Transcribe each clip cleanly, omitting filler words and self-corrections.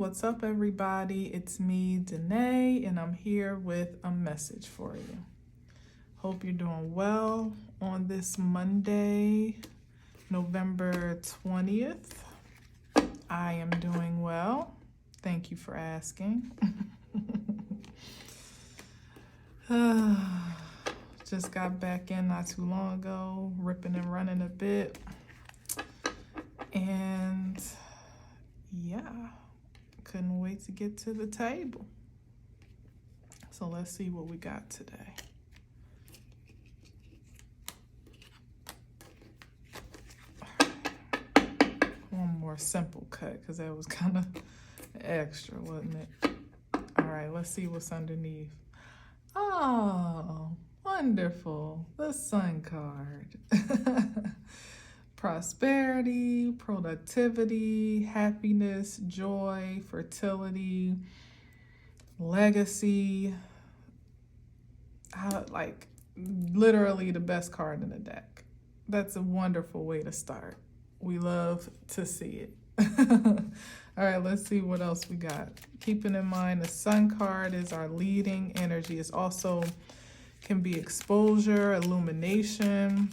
what's up, everybody? It's me, Danae, and I'm here with a message for you. Hope you're doing well on this Monday, November 20th. I am doing well. Thank you for asking. Just got back in not too long ago, ripping and running a bit. And yeah, couldn't wait to get to the table. So let's see what we got today. One more simple cut because that was kind of extra, wasn't it? All right, let's see what's underneath. Oh, wonderful. The Sun card. Prosperity, productivity, happiness, joy, fertility, legacy. Like literally the best card in the deck. That's a wonderful way to start. We love to see it. All right, let's see what else we got. Keeping in mind the Sun card is our leading energy. It's also can be exposure, illumination,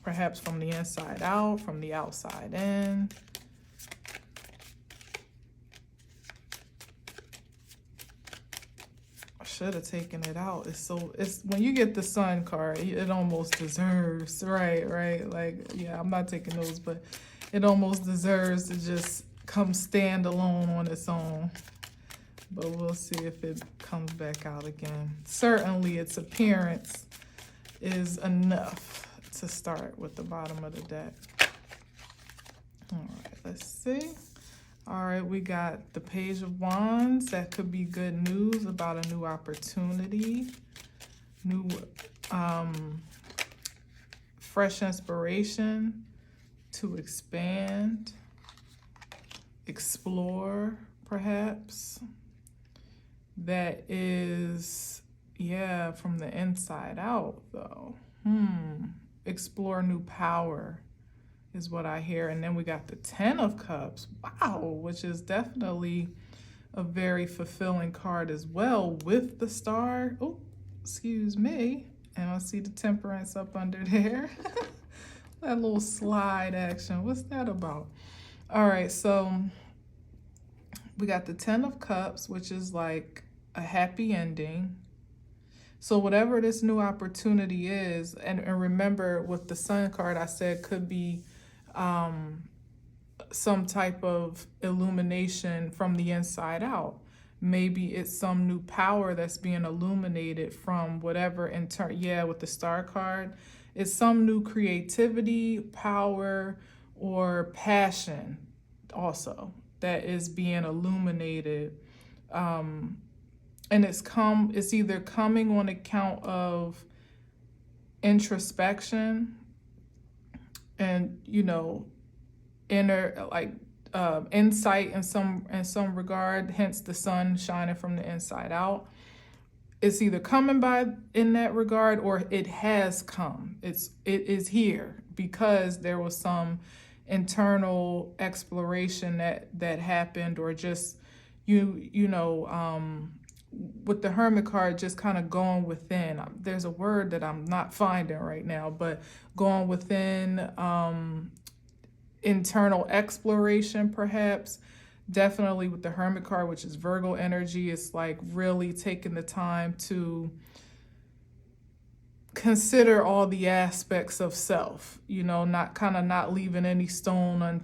perhaps from the inside out, from the outside in. I should have taken it out. It's when you get the Sun card, it almost deserves, right? Like, yeah, I'm not taking those, but it almost deserves to just come stand alone on its own. But we'll see if it comes back out again. Certainly its appearance is enough to start with the bottom of the deck. All right, let's see. All right, we got the Page of Wands. That could be good news about a new opportunity, new fresh inspiration to expand, explore, perhaps. That is, yeah, from the inside out, though. Explore new power is what I hear. And then we got the Ten of Cups. Wow, which is definitely a very fulfilling card as well with the Star. Oh, excuse me. And I see the Temperance up under there. That little slide action. What's that about? All right, so we got the Ten of Cups, which is like a happy ending. So whatever this new opportunity is, and remember with the Sun card, I said could be some type of illumination from the inside out. Maybe it's some new power that's being illuminated from whatever with the Star card. It's some new creativity, power, or passion also that is being illuminated. And it's either coming on account of introspection and, inner, like insight in some regard, hence the sun shining from the inside out. It's either coming by in that regard or it has come. It is here because there was some internal exploration that happened, or just with the Hermit card, just kind of going within. There's a word that I'm not finding right now, but going within, internal exploration, perhaps. Definitely with the Hermit card, which is Virgo energy, it's like really taking the time to consider all the aspects of self, not leaving any stone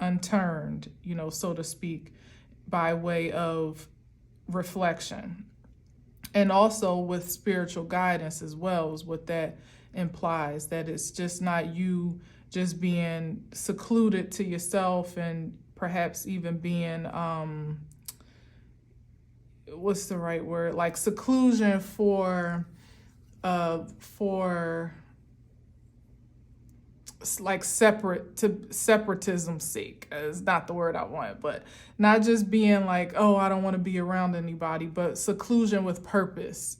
unturned, so to speak, by way of reflection. And also with spiritual guidance as well is what that implies, that it's just not you just being secluded to yourself and perhaps even being what's the right word, like seclusion for like separatism's sake is not the word I want, but not just being like, oh, I don't want to be around anybody, but seclusion with purpose,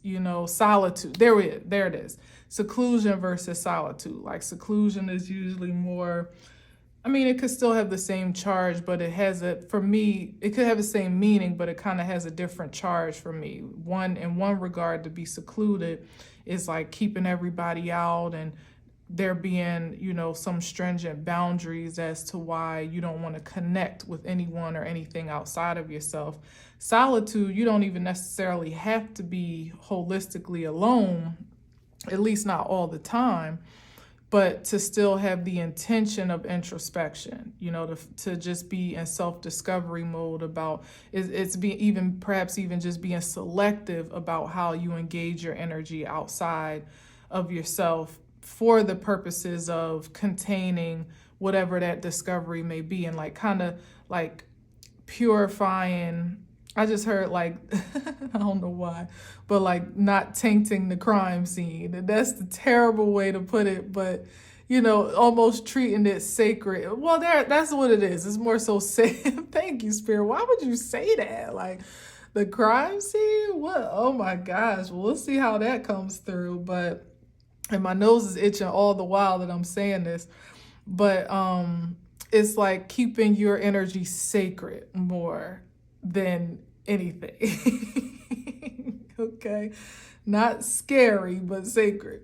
solitude. There it is. Seclusion versus solitude. Like seclusion is usually more I mean, it could still have the same charge, but it has for me, it could have the same meaning, but it kind of has a different charge for me. In one regard, to be secluded is like keeping everybody out, and there being, some stringent boundaries as to why you don't want to connect with anyone or anything outside of yourself. Solitude, you don't even necessarily have to be holistically alone, at least not all the time, but to still have the intention of introspection, to just be in self-discovery mode about it's being, even perhaps even just being selective about how you engage your energy outside of yourself for the purposes of containing whatever that discovery may be, and like kind of like purifying. I just heard like I don't know why, but like not tainting the crime scene. And that's the terrible way to put it, but almost treating it sacred. Well, that's what it is. It's more so thank you, Spirit. Why would you say that? Like the crime scene? What? Oh my gosh. Well, we'll see how that comes through. But and my nose is itching all the while that I'm saying this. But it's like keeping your energy sacred more than anything. Okay, not scary, but sacred.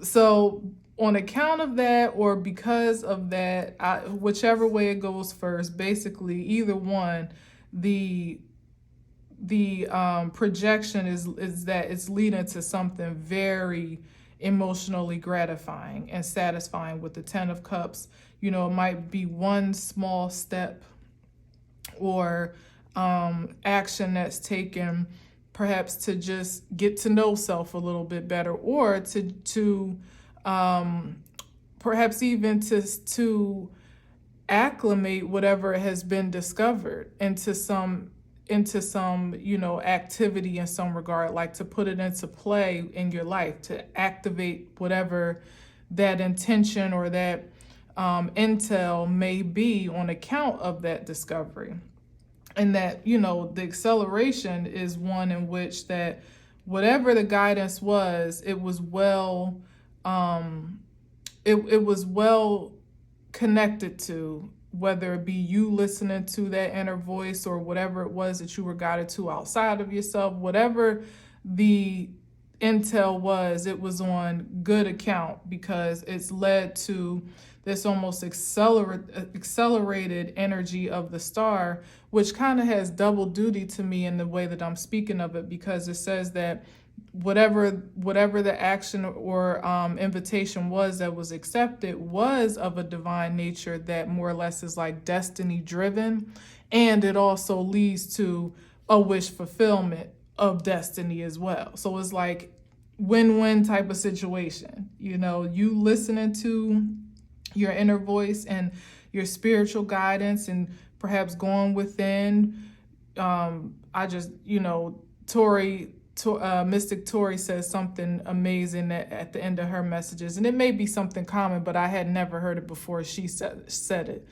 So on account of that, or because of that, whichever way it goes first, basically either one, the projection is that it's leading to something very emotionally gratifying and satisfying with the 10 of Cups. It might be one small step or action that's taken, perhaps to just get to know self a little bit better, or to perhaps even to acclimate whatever has been discovered into some activity in some regard, like to put it into play in your life, to activate whatever that intention or that intel may be on account of that discovery. And that, the acceleration is one in which that whatever the guidance was, it was well, it was well connected to, whether it be you listening to that inner voice or whatever it was that you were guided to outside of yourself, whatever the intel was, it was on good account, because it's led to this almost accelerated energy of the star, which kind of has double duty to me in the way that I'm speaking of it, because it says that whatever the action or invitation was that was accepted was of a divine nature that more or less is like destiny driven, and it also leads to a wish fulfillment of destiny as well. So it's like win-win type of situation. You listening to your inner voice and your spiritual guidance, and perhaps going within. Mystic Tori says something amazing at the end of her messages, and it may be something common, but I had never heard it before she said it.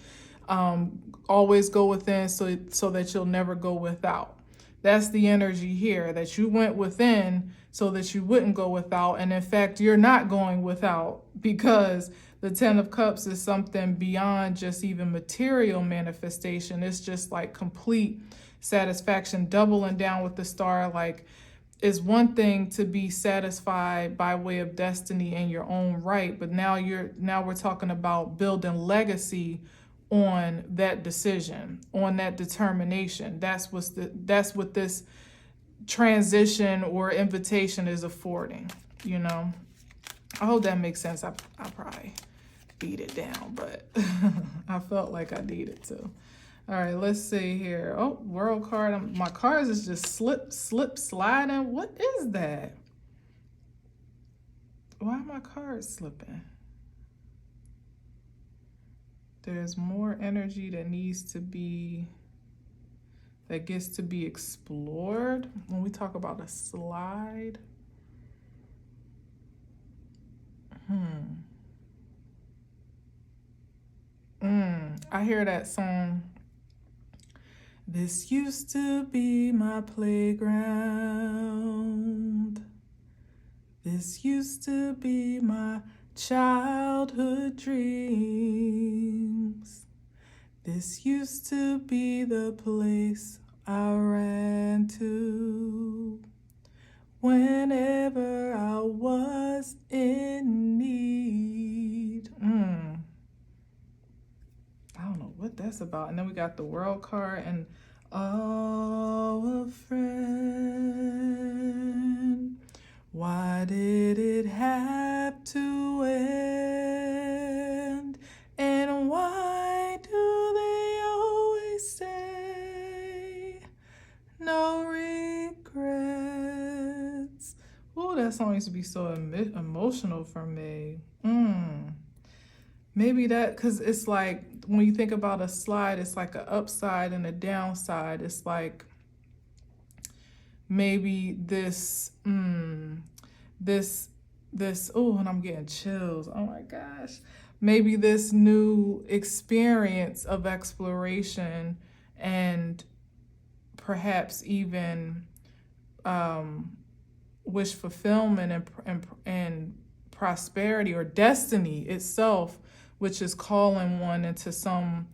Always go within so that you'll never go without. That's the energy here, that you went within so that you wouldn't go without. And in fact, you're not going without, because the 10 of Cups is something beyond just even material manifestation. It's just like complete satisfaction, doubling down with the star. Like, it's one thing to be satisfied by way of destiny in your own right, but now we're talking about building legacy on that decision, on that determination. That's what this transition or invitation is affording. I hope that makes sense. I probably beat it down, but I felt like I needed to. All right, let's see here. Oh, world card. My cards is just slip sliding. What is that? Why are my cards slipping? There's more energy that gets to be explored when we talk about a slide. I hear that song. This used to be my playground. This used to be my childhood dreams. This used to be the place I ran to whenever I was in need. I don't know what that's about. And then we got the world card and oh, a friend. Why did it have to end? And why do they always say no regrets? Oh, that song used to be so emotional for me. Maybe that, because it's like, when you think about a slide, it's like an upside and a downside. It's like maybe this, oh, and I'm getting chills. Oh my gosh. Maybe this new experience of exploration and perhaps even wish fulfillment and prosperity or destiny itself, which is calling one into some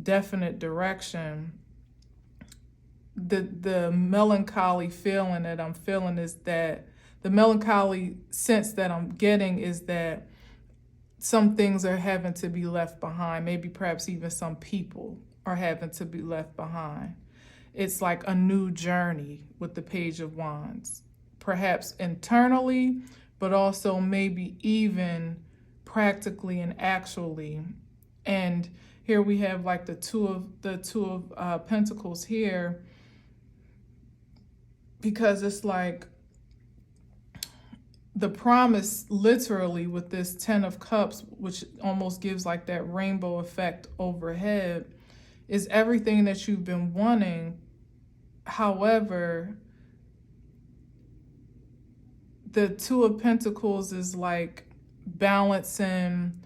definite direction. The melancholy feeling that I'm feeling is that the melancholy sense that I'm getting is that some things are having to be left behind. Maybe perhaps even some people are having to be left behind. It's like a new journey with the Page of Wands, perhaps internally, but also maybe even practically and actually. And here we have like the two of Pentacles here, because it's like the promise literally with this 10 of Cups, which almost gives like that rainbow effect overhead, is everything that you've been wanting. However, the Two of Pentacles is like balancing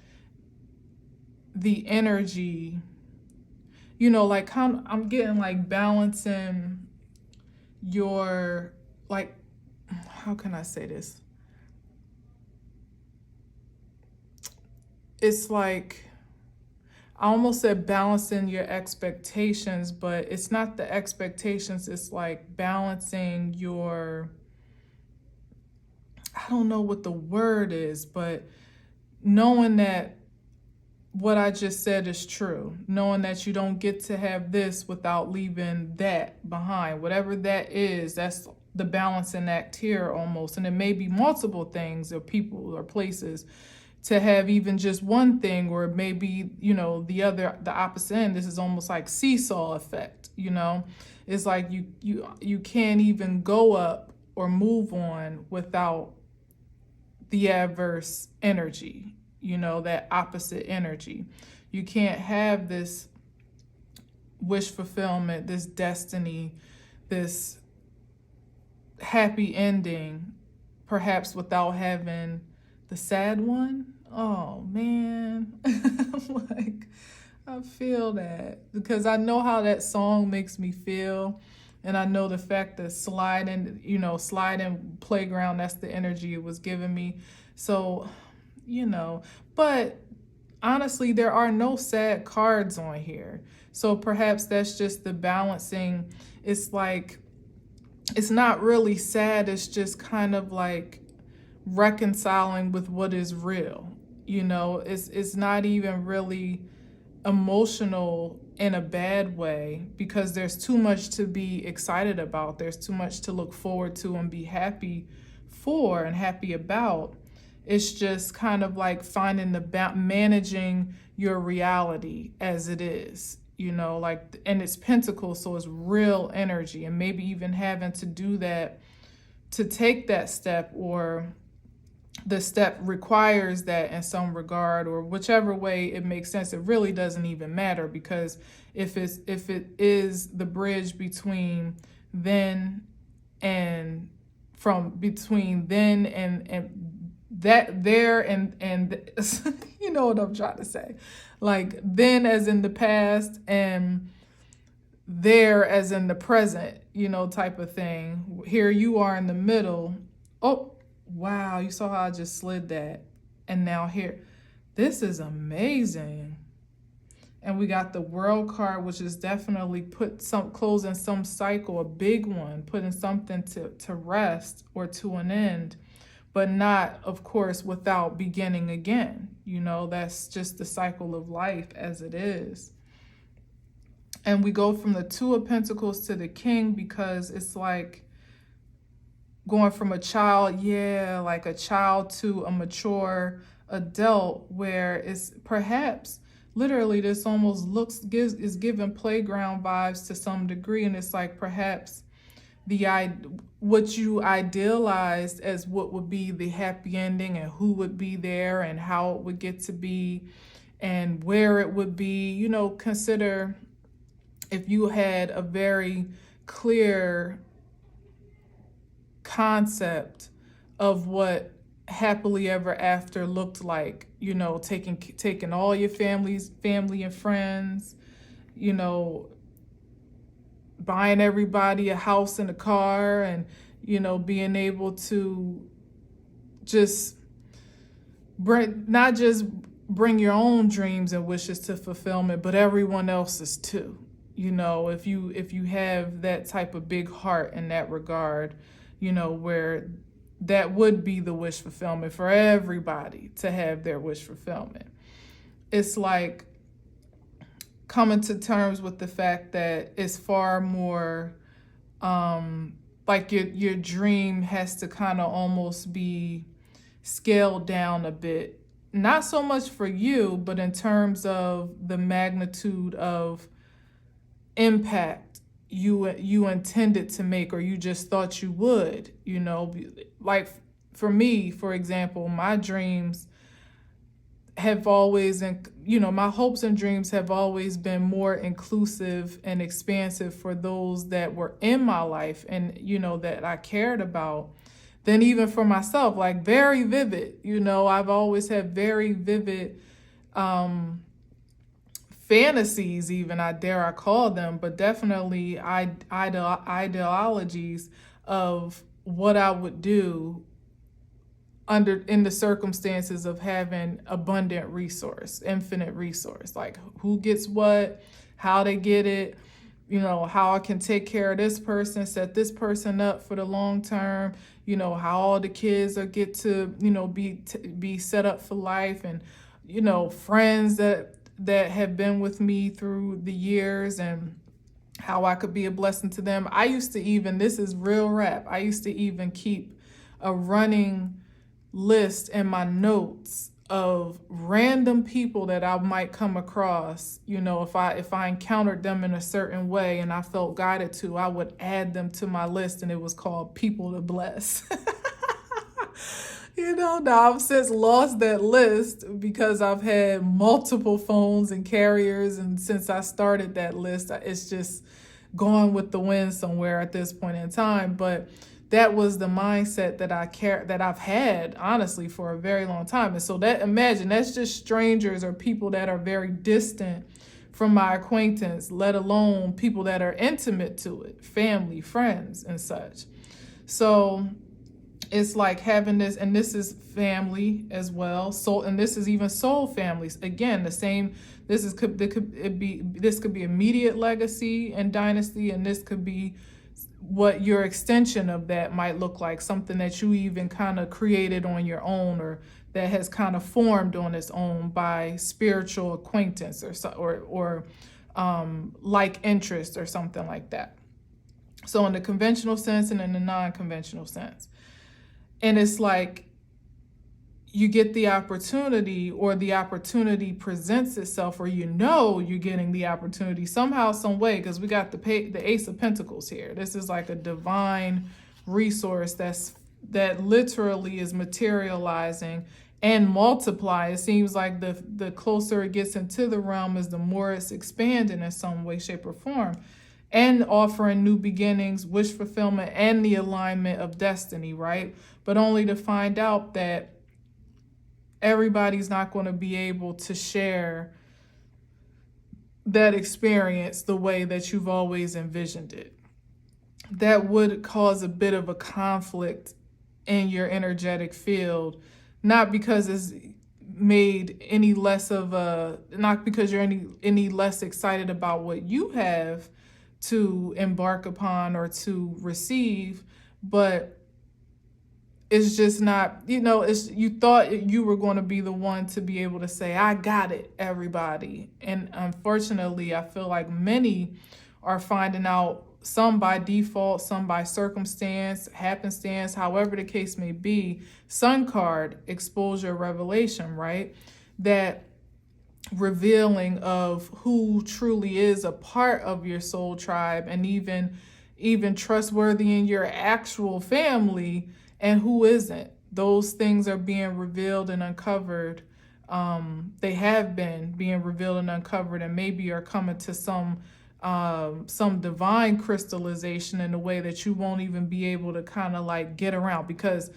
the energy, like I'm getting like balancing your, like, how can I say this? It's like, I almost said balancing your expectations, but it's not the expectations. It's like balancing your, I don't know what the word is, but knowing that what I just said is true, knowing that you don't get to have this without leaving that behind. Whatever that is, that's the balancing act here almost. And it may be multiple things or people or places to have even just one thing, or maybe, the opposite end. This is almost like seesaw effect, It's like you can't even go up or move on without the adverse energy, that opposite energy. You can't have this wish fulfillment, this destiny, this happy ending, perhaps without having the sad one. Oh man. I feel that, because I know how that song makes me feel. And I know the fact that sliding playground, that's the energy it was giving me. So, but honestly, there are no sad cards on here. So perhaps that's just the balancing. It's like, it's not really sad. It's just kind of like reconciling with what is real. It's not even really emotional in a bad way, because there's too much to be excited about. There's too much to look forward to and be happy for and happy about. It's just kind of like finding managing your reality as it is, and it's Pentacles, so it's real energy, and maybe even having to do that, to take that step, or the step requires that in some regard, or whichever way it makes sense. It really doesn't even matter, because if it is the bridge between then and that there and you know what I'm trying to say, like then as in the past and there as in the present, type of thing. Here you are in the middle. Oh, wow, you saw how I just slid that. And now here, this is amazing. And we got the World card, which is definitely closing some cycle, a big one, putting something to rest or to an end, but not, of course, without beginning again. You know, that's just the cycle of life as it is. And we go from the Two of Pentacles to the King, because it's like going from a child, like a child, to a mature adult, where it's perhaps literally this almost is giving playground vibes to some degree. And it's like perhaps what you idealized as what would be the happy ending, and who would be there, and how it would get to be, and where it would be. You know, consider if you had a very clear concept of what happily ever after looked like, you know, taking all your family and friends, you know, buying everybody a house and a car, and, you know, being able to just not just bring your own dreams and wishes to fulfillment, but everyone else's too. You know, if you have that type of big heart in that regard, you know, where that would be the wish fulfillment for everybody to have their wish fulfillment. It's like coming to terms with the fact that it's far more like your dream has to kind of almost be scaled down a bit. Not so much for you, but in terms of the magnitude of impact you intended to make, or you just thought you would, you know. Like for me, for example, my dreams have always, you know, my hopes and dreams have always been more inclusive and expansive for those that were in my life, and, you know, that I cared about, than even for myself. Like very vivid, you know, I've always had very vivid fantasies, even, I call them, but definitely ideologies of what I would do in the circumstances of having abundant resource, infinite resource, like who gets what, how they get it, you know, how I can take care of this person, set this person up for the long term, you know, how all the kids get to, you know, be set up for life, and, you know, friends that have been with me through the years, and how I could be a blessing to them. I used to even, this is real rap, I used to even keep a running list in my notes of random people that I might come across. You know, if I encountered them in a certain way and I felt guided to, I would add them to my list, and it was called People to Bless. You know, now I've since lost that list because I've had multiple phones and carriers, and since I started that list, it's just gone with the wind somewhere at this point in time. But that was the mindset that I've had, honestly, for a very long time. And so imagine that's just strangers or people that are very distant from my acquaintance, let alone people that are intimate to it, family, friends, and such. So it's like having this, and this is family as well. So, and this is even soul families. Again, the same. This could be immediate legacy and dynasty, and this could be what your extension of that might look like, something that you even kind of created on your own, or that has kind of formed on its own by spiritual acquaintance or like interest or something like that. So in the conventional sense and in the non-conventional sense. And it's like you get the opportunity, or the opportunity presents itself, or you know you're getting the opportunity somehow, some way, because we got the Ace of Pentacles here. This is like a divine resource that literally is materializing and multiply. It seems like the closer it gets into the realm is the more it's expanding in some way, shape, or form, and offering new beginnings, wish fulfillment, and the alignment of destiny, right? But only to find out that everybody's not going to be able to share that experience the way that you've always envisioned it. That would cause a bit of a conflict in your energetic field, not because it's made any less of a, not because you're any less excited about what you have to embark upon or to receive, but it's just not, it's, you thought you were going to be the one to be able to say, I got it, everybody. And unfortunately, I feel like many are finding out, some by default, some by circumstance, happenstance, however the case may be, sun card, exposure, revelation, right? That revealing of who truly is a part of your soul tribe, and even trustworthy in your actual family, and who isn't. Those things are being revealed and uncovered. They have been being revealed and uncovered, and maybe are coming to some divine crystallization in a way that you won't even be able to kind of like get around. Because,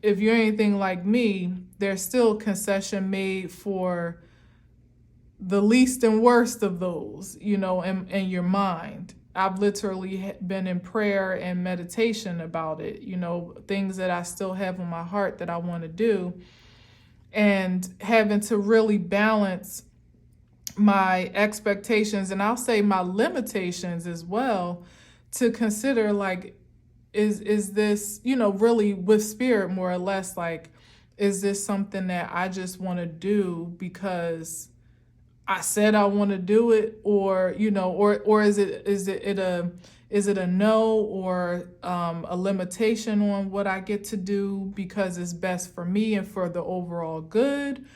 if you're anything like me, there's still concession made for the least and worst of those, in your mind. I've literally been in prayer and meditation about it, things that I still have on my heart that I want to do, and having to really balance my expectations, and I'll say my limitations as well, to consider like, is this, really with spirit, more or less, like, is this something that I just want to do because I said I want to do it, or or is it a no, or a limitation on what I get to do because it's best for me and for the overall good,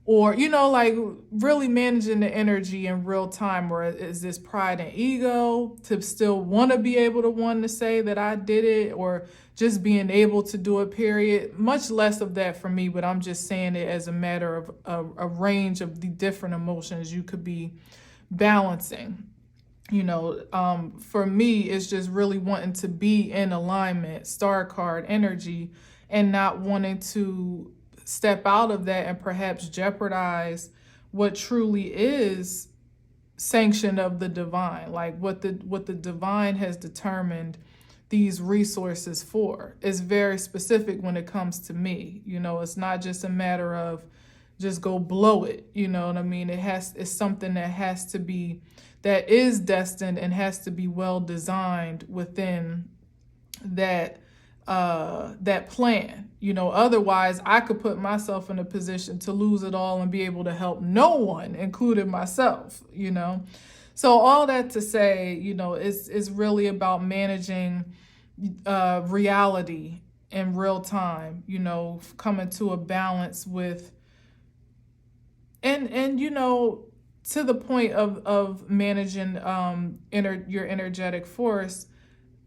or like really managing the energy in real time, or is this pride and ego to still want to be able to say that I did it, or just being able to do it, period. Much less of that for me, but I'm just saying it as a matter of a range of the different emotions you could be balancing. For me, it's just really wanting to be in alignment, star card energy, and not wanting to step out of that and perhaps jeopardize what truly is sanctioned of the divine, like what the divine has determined these resources for. Is very specific when it comes to me. It's not just a matter of just go blow it. You know what I mean? It's something that is destined and has to be well designed within that plan. Otherwise I could put myself in a position to lose it all and be able to help no one, including myself. So all that to say, it's really about managing reality in real time, coming to a balance with, and to the point of managing your energetic force.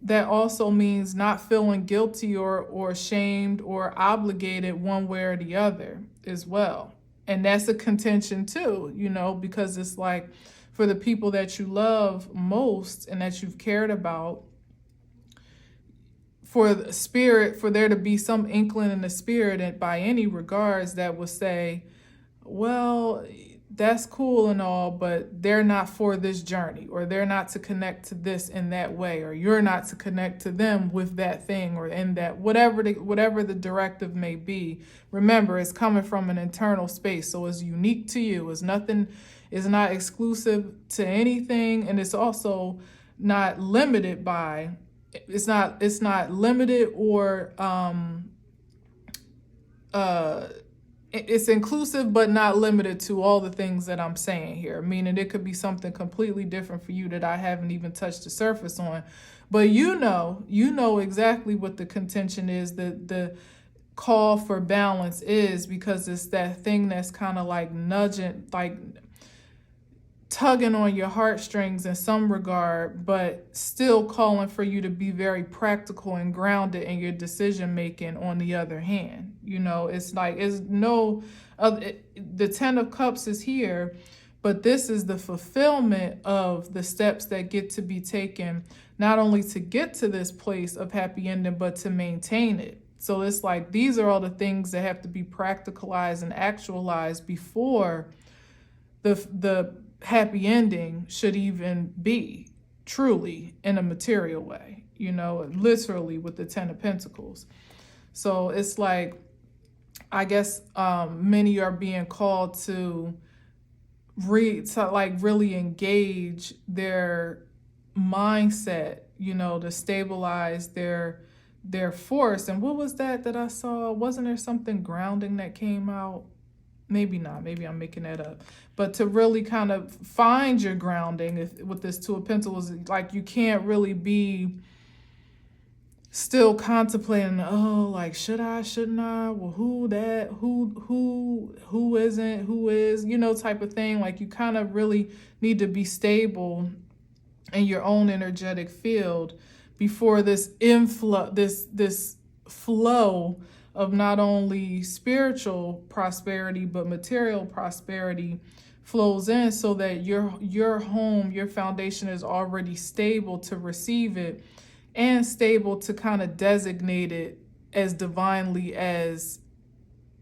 That also means not feeling guilty or shamed or obligated one way or the other as well. And that's a contention too, because it's like, for the people that you love most and that you've cared about, for the spirit, for there to be some inkling in the spirit, and by any regards, that will say, well, that's cool and all, but they're not for this journey, or they're not to connect to this in that way, or you're not to connect to them with that thing, or in that, whatever the directive may be. Remember, it's coming from an internal space, so it's unique to you. It's not exclusive to anything, and it's also not limited by. It's not limited or it's inclusive, but not limited to all the things that I'm saying here. Meaning it could be something completely different for you that I haven't even touched the surface on. But you know exactly what the contention is, the call for balance is, because it's that thing that's kind of like nudging, like tugging on your heartstrings in some regard, but still calling for you to be very practical and grounded in your decision making on the other hand. It's like, the 10 of Cups is here, but this is the fulfillment of the steps that get to be taken, not only to get to this place of happy ending, but to maintain it. So it's like, these are all the things that have to be practicalized and actualized before the happy ending should even be truly in a material way, literally with the 10 of Pentacles. So it's like, I guess many are being called to like really engage their mindset, to stabilize their force. And what was that I saw? Wasn't there something grounding that came out? Maybe not. Maybe I'm making that up. But to really kind of find your grounding with this Two of Pentacles, like you can't really be still contemplating, oh, like, should I, shouldn't I? Well, who isn't, who is, type of thing. Like you kind of really need to be stable in your own energetic field before this this flow of not only spiritual prosperity but material prosperity flows in, so that your home, your foundation is already stable to receive it, and stable to kind of designate it as divinely as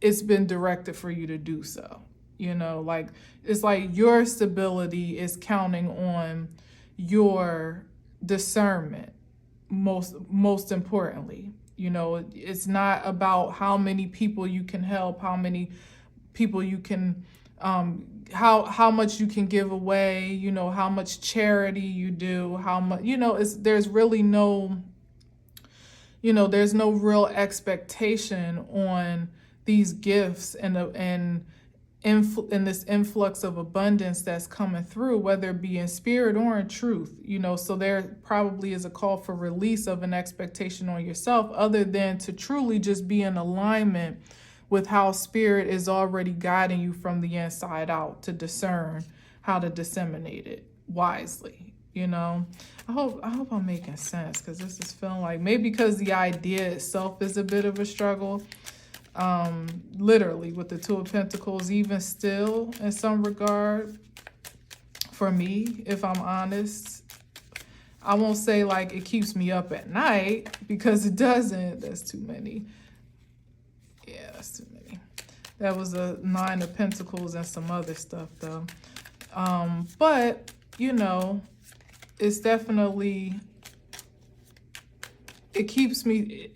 it's been directed for you to do so. Like it's like your stability is counting on your discernment, most importantly. It's not about how many people you can help, how many people you can how much you can give away, how much charity you do, how much, there's really no, there's no real expectation on these gifts and this influx of abundance that's coming through, whether it be in spirit or in truth. So there probably is a call for release of an expectation on yourself, other than to truly just be in alignment with how spirit is already guiding you from the inside out to discern how to disseminate it wisely. I hope I'm making sense, because this is feeling like, maybe because the idea itself is a bit of a struggle, literally with the Two of Pentacles, even still in some regard, for me, if I'm honest. I won't say like it keeps me up at night, because it doesn't. That's too many. Yeah, that's too many. That was a Nine of Pentacles and some other stuff though. But it's definitely, it keeps me,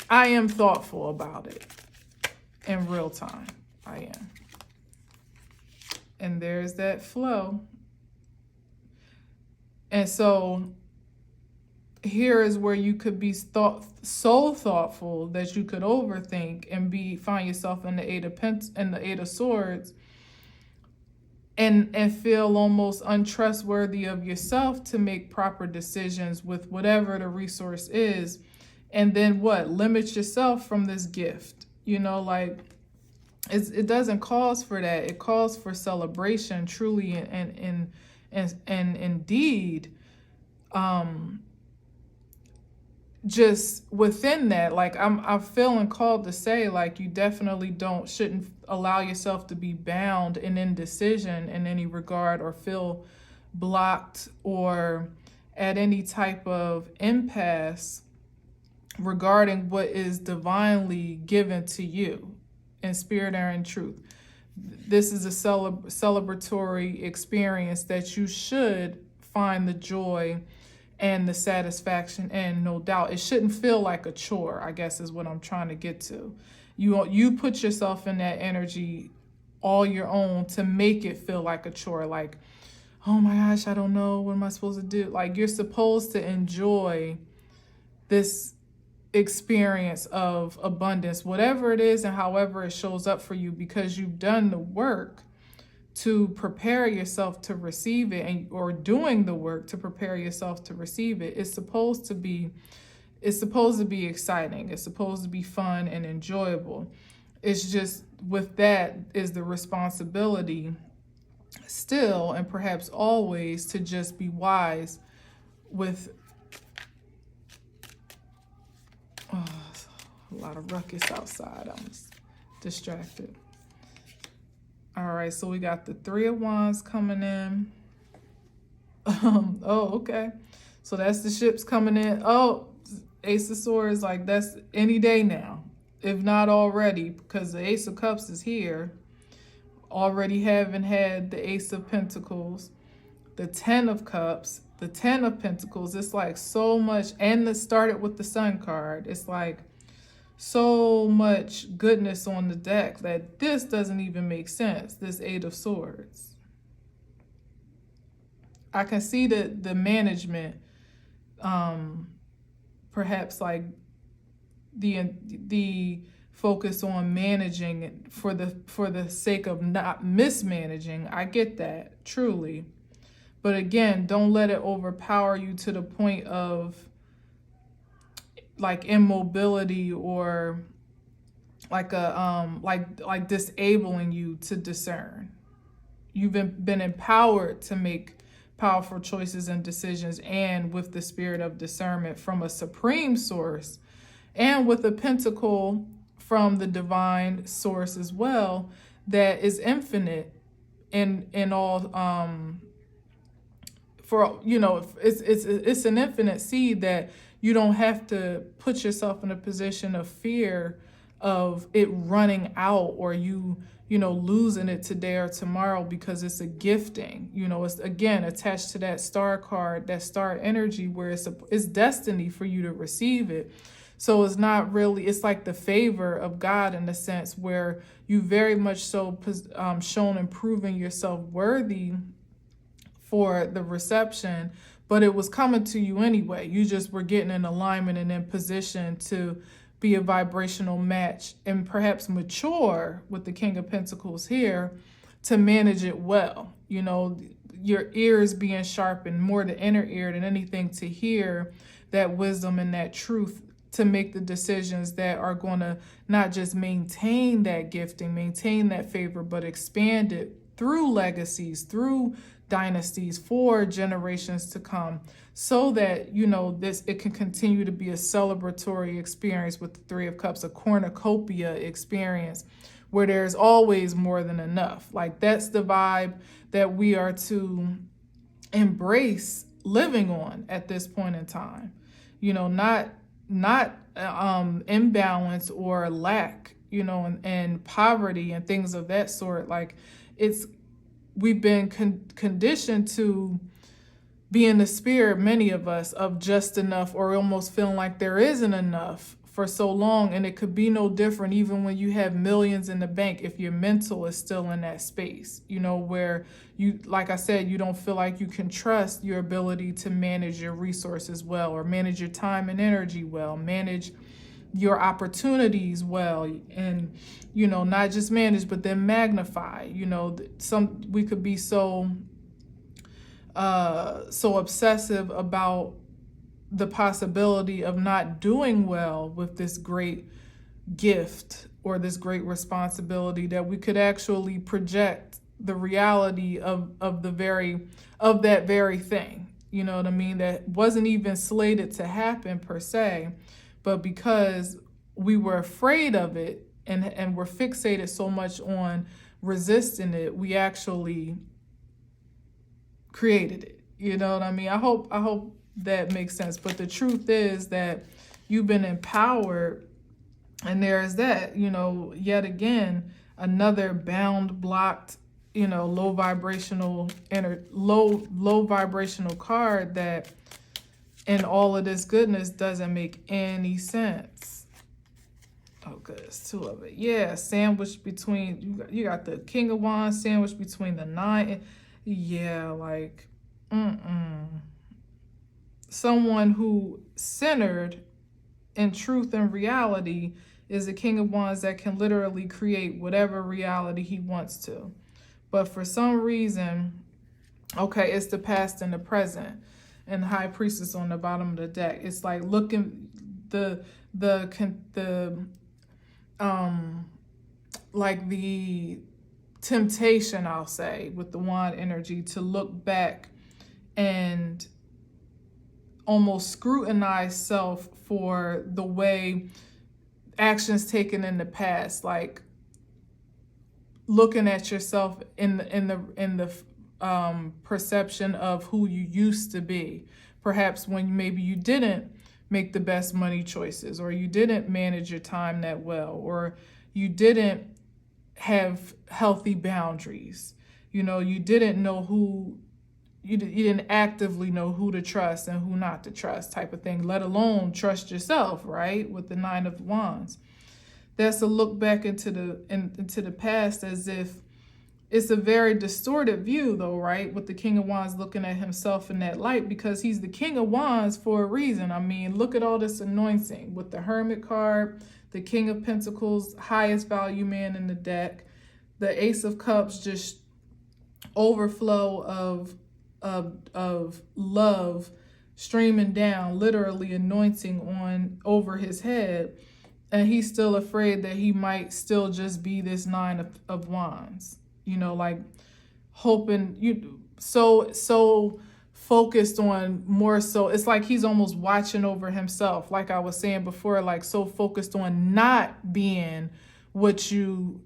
I am thoughtful about it in real time. I am. And there's that flow. And so here is where you could be so thoughtful that you could overthink and find yourself in the Eight of Swords, and feel almost untrustworthy of yourself to make proper decisions with whatever the resource is. And then limit yourself from this gift. Like it doesn't cause for that. It calls for celebration, truly, and indeed, just within that, like I'm feeling called to say, like, you definitely shouldn't allow yourself to be bound in indecision in any regard, or feel blocked or at any type of impasse regarding what is divinely given to you in spirit or in truth. This is a celebratory experience that you should find the joy and the satisfaction, and no doubt it shouldn't feel like a chore, I guess is what I'm trying to get to. You put yourself in that energy all your own to make it feel like a chore, like, oh my gosh, I don't know, what am I supposed to do? Like, you're supposed to enjoy this experience of abundance, whatever it is and however it shows up for you, because you've done the work to prepare yourself to receive it, or doing the work to prepare yourself to receive it. It's supposed to be exciting. It's supposed to be fun and enjoyable. It's just, with that is the responsibility still, and perhaps always, to just be wise with a lot of ruckus outside. I'm distracted. All right, so we got the Three of Wands coming in. Oh, okay. So that's the ships coming in. Oh, Ace of Swords, like, that's any day now, if not already, because the Ace of Cups is here. Already having had the Ace of Pentacles, the Ten of Cups, the Ten of Pentacles. It's like so much, and it started with the Sun card. It's like so much goodness on the deck that this doesn't even make sense, this Eight of Swords. I can see the management, perhaps like the focus on managing for the sake of not mismanaging. I get that, truly. But again, don't let it overpower you to the point of like immobility or like a like disabling you to discern. You've been empowered to make powerful choices and decisions, and with the spirit of discernment from a supreme source, and with a pentacle from the divine source as well, that is infinite in all, for, you know, it's an infinite seed that you don't have to put yourself in a position of fear of it running out, or you know, losing it today or tomorrow, because it's a gifting. You know, it's again attached to that star card, that star energy, where it's destiny for you to receive it. So it's not really, it's like the favor of God in a sense, where you very much so shown and proven yourself worthy for the reception, but it was coming to you anyway. You just were getting in alignment and in position to be a vibrational match and perhaps mature with the King of Pentacles here to manage it well. You know, your ears being sharpened, more the inner ear than anything, to hear that wisdom and that truth, to make the decisions that are going to not just maintain that gifting, maintain that favor, but expand it through legacies, through dynasties, for generations to come, so that, you know, it can continue to be a celebratory experience with the Three of Cups, a cornucopia experience where there's always more than enough. Like, that's the vibe that we are to embrace living on at this point in time. You know, not imbalance or lack, you know, and poverty and things of that sort. Like, we've been conditioned to be in the spirit, many of us, of just enough, or almost feeling like there isn't enough for so long. And it could be no different even when you have millions in the bank, if your mental is still in that space, you know, where you, like I said, you don't feel like you can trust your ability to manage your resources well, or manage your time and energy well, manage your opportunities well, and, you know, not just manage, but then magnify. You know, we could be so obsessive about the possibility of not doing well with this great gift or this great responsibility, that we could actually project the reality of that very thing. You know what I mean? That wasn't even slated to happen per se, but because we were afraid of it and were fixated so much on resisting it, we actually created it. You know what I mean? I hope that makes sense. But the truth is that you've been empowered, and there's that, you know, yet again, another bound, blocked, you know, low vibrational card that, and all of this goodness doesn't make any sense. Oh, good. It's two of it. Yeah, sandwiched between, you got the King of Wands sandwiched between the Nine. Yeah, like, someone who centered in truth and reality is the King of Wands that can literally create whatever reality he wants to. But for some reason, okay, it's the past and the present. And the High Priestess on the bottom of the deck. It's like looking like the temptation, I'll say, with the wand energy, to look back and almost scrutinize self for the way actions taken in the past, like looking at yourself in the perception of who you used to be, perhaps when maybe you didn't make the best money choices, or you didn't manage your time that well, or you didn't have healthy boundaries. You know, you didn't know you didn't actively know who to trust and who not to trust, type of thing, let alone trust yourself, right? With the Nine of Wands. that's a look back into the past, as if it's a very distorted view, though, right? With the King of Wands looking at himself in that light, because he's the King of Wands for a reason. I mean, look at all this anointing with the Hermit card, the King of Pentacles, highest value man in the deck, the Ace of Cups, just overflow of love streaming down, literally anointing on over his head. And he's still afraid that he might still just be this Nine of Wands. You know, like hoping, so focused on more so. It's like he's almost watching over himself. Like I was saying before, like so focused on not being what you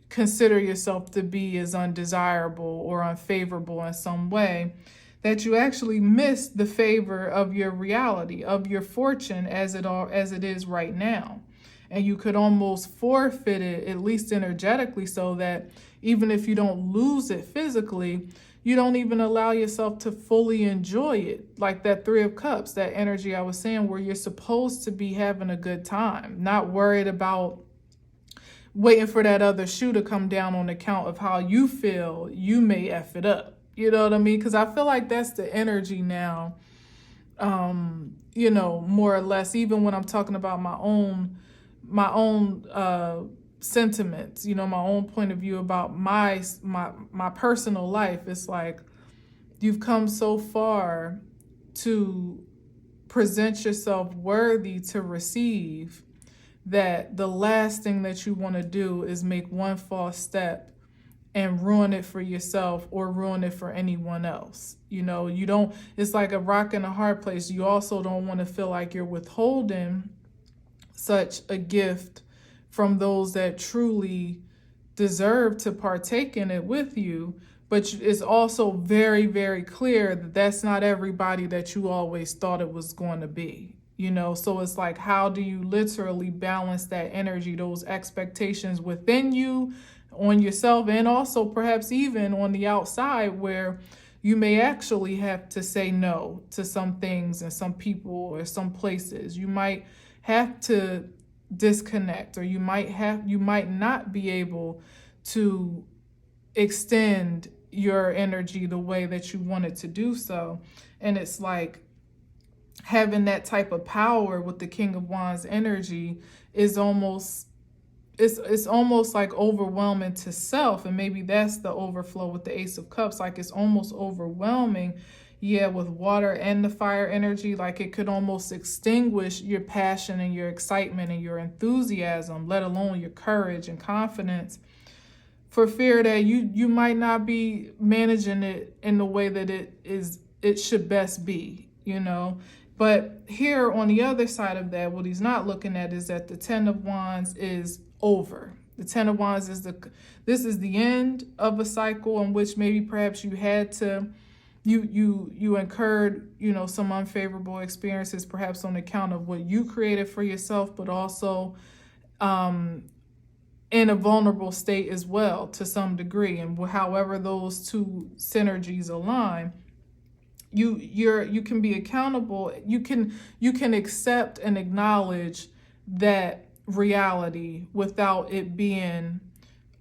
consider yourself to be as undesirable or unfavorable in some way, that you actually miss the favor of your reality, of your fortune as it is right now. And you could almost forfeit it, at least energetically, so that even if you don't lose it physically, you don't even allow yourself to fully enjoy it. Like that Three of Cups, that energy I was saying, where you're supposed to be having a good time, not worried about waiting for that other shoe to come down on account of how you feel you may F it up. You know what I mean? Because I feel like that's the energy now, more or less, even when I'm talking about my own sentiments, my own point of view about my personal life. It's like you've come so far to present yourself worthy to receive, that the last thing that you want to do is make one false step and ruin it for yourself or ruin it for anyone else. You don't, it's like a rock and a hard place. You also don't want to feel like you're withholding such a gift from those that truly deserve to partake in it with you. But it's also very, very clear that that's not everybody that you always thought it was going to be. So it's like, how do you literally balance that energy, those expectations within you, on yourself, and also perhaps even on the outside, where you may actually have to say no to some things and some people or some places. You might have to disconnect, or you might not be able to extend your energy the way that you wanted to do so. And it's like having that type of power with the King of Wands energy is almost, it's almost like overwhelming to self. And maybe that's the overflow with the Ace of Cups. Like it's almost overwhelming, with water and the fire energy. Like it could almost extinguish your passion and your excitement and your enthusiasm, let alone your courage and confidence, for fear that you might not be managing it in the way that it should best be. But here on the other side of that, what he's not looking at is that the Ten of Wands is over. The Ten of Wands is this is the end of a cycle in which maybe perhaps you had to, you incurred, some unfavorable experiences, perhaps on account of what you created for yourself, but also in a vulnerable state as well to some degree. And however those two synergies align, you can be accountable. You can accept and acknowledge that reality without it being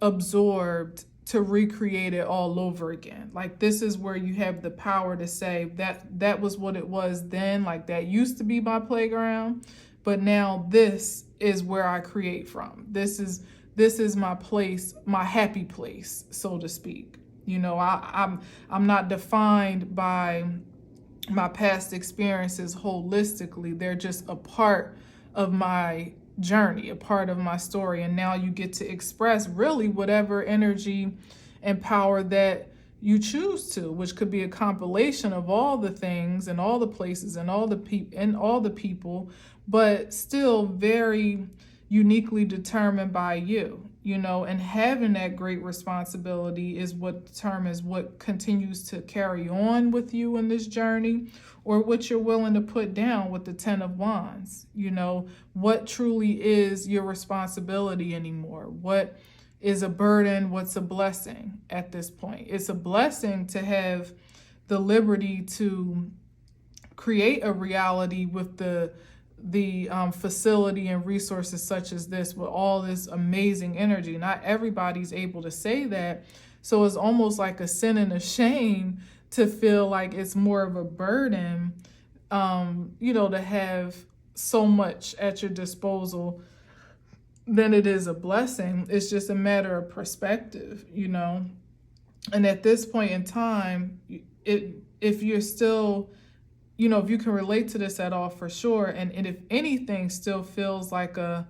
absorbed to recreate it all over again. Like this is where you have the power to say that was what it was then, like that used to be my playground, but now this is where I create from. This is my place, my happy place, so to speak. I'm not defined by my past experiences holistically. They're just a part of my journey, a part of my story. And now you get to express really whatever energy and power that you choose to, which could be a compilation of all the things and all the places and all the people, but still very uniquely determined by you. And having that great responsibility is what determines what continues to carry on with you in this journey, or what you're willing to put down with the Ten of Wands. What truly is your responsibility anymore? What is a burden? What's a blessing at this point? It's a blessing to have the liberty to create a reality with the facility and resources such as this with all this amazing energy. Not everybody's able to say that. So it's almost like a sin and a shame to feel like it's more of a burden, to have so much at your disposal than it is a blessing. It's just a matter of perspective, And at this point in time, if you're still, if you can relate to this at all, for sure, and if anything still feels like a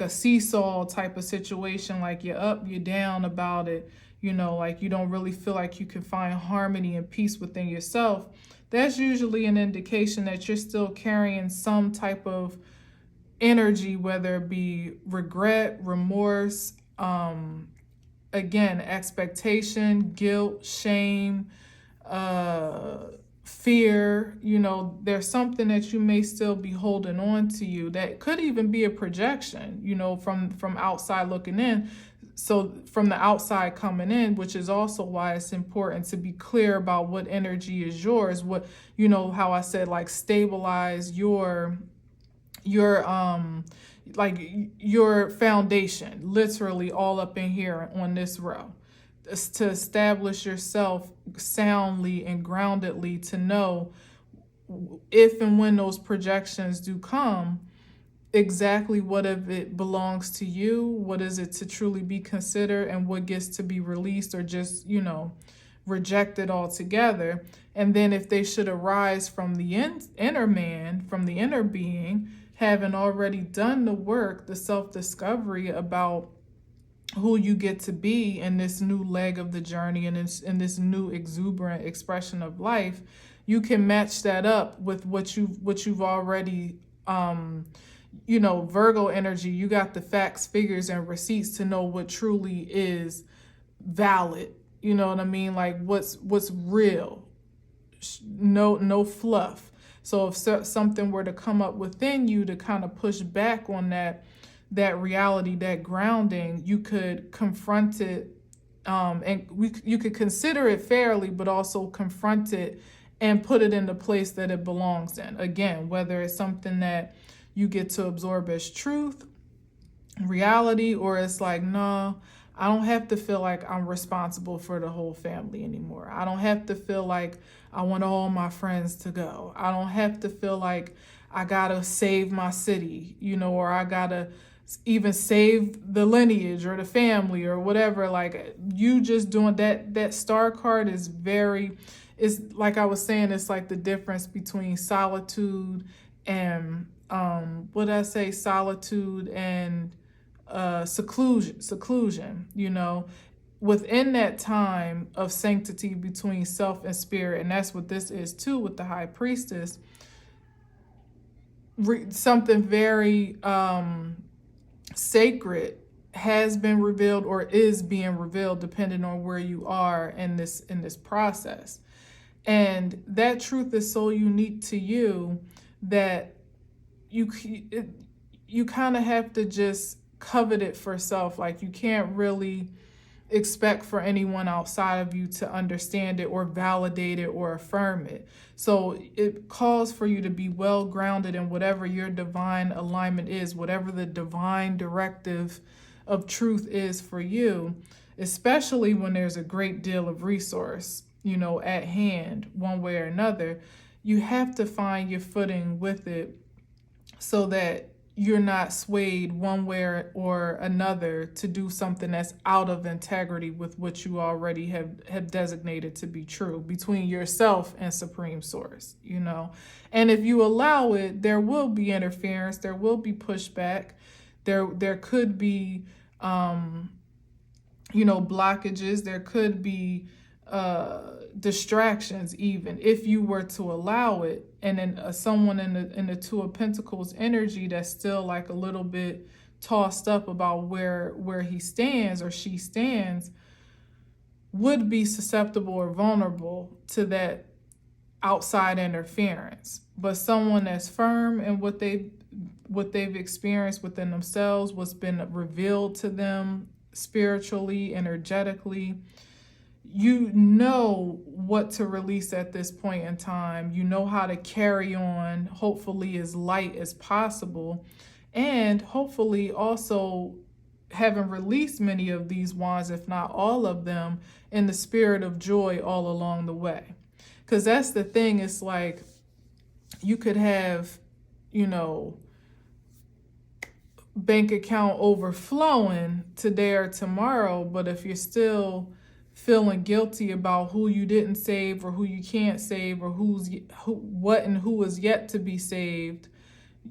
seesaw type of situation, like you're up, you're down about it, like you don't really feel like you can find harmony and peace within yourself, that's usually an indication that you're still carrying some type of energy, whether it be regret, remorse, again, expectation, guilt, shame, fear. There's something that you may still be holding on to you that could even be a projection, from outside looking in. So from the outside coming in, which is also why it's important to be clear about what energy is yours, what, how I said, like, stabilize your foundation, literally all up in here on this row, to establish yourself soundly and groundedly, to know if and when those projections do come, exactly what of it belongs to you, what is it to truly be considered, and what gets to be released or just, rejected altogether. And then if they should arise from the inner man, from the inner being, having already done the work, the self-discovery about who you get to be in this new leg of the journey and in this new exuberant expression of life, you can match that up with what you've already, Virgo energy. You got the facts, figures, and receipts to know what truly is valid. You know what I mean? Like what's real. No fluff. So if something were to come up within you to kind of push back on that reality, that grounding, you could confront it, and you could consider it fairly, but also confront it and put it in the place that it belongs in. Again, whether it's something that you get to absorb as truth, reality, or it's like, no, I don't have to feel like I'm responsible for the whole family anymore. I don't have to feel like I want all my friends to go. I don't have to feel like I gotta save my city, or I gotta even save the lineage or the family or whatever. Like, you just doing that star card is it's like I was saying, it's like the difference between solitude and solitude and seclusion, within that time of sanctity between self and spirit. And that's what this is too with the high priestess. Something very sacred has been revealed or is being revealed, depending on where you are in this process. And that truth is so unique to you that you kind of have to just covet it for self. Like, you can't really expect for anyone outside of you to understand it or validate it or affirm it. So it calls for you to be well grounded in whatever your divine alignment is, whatever the divine directive of truth is for you, especially when there's a great deal of resource, at hand, one way or another. You have to find your footing with it so that you're not swayed one way or another to do something that's out of integrity with what you already have designated to be true between yourself and Supreme Source, And if you allow it, there will be interference, there will be pushback, there could be, blockages, there could be distractions, even if you were to allow it. And then someone in the Two of Pentacles energy that's still like a little bit tossed up about where he stands or she stands would be susceptible or vulnerable to that outside interference. But someone that's firm in what they've experienced within themselves, what's been revealed to them spiritually, energetically, you know what to release at this point in time. You know how to carry on, hopefully as light as possible, and hopefully also having released many of these wands, if not all of them, in the spirit of joy all along the way. Because that's the thing, it's like you could have, you know, bank account overflowing today or tomorrow, but if you're still feeling guilty about who you didn't save or who you can't save or what and who is yet to be saved,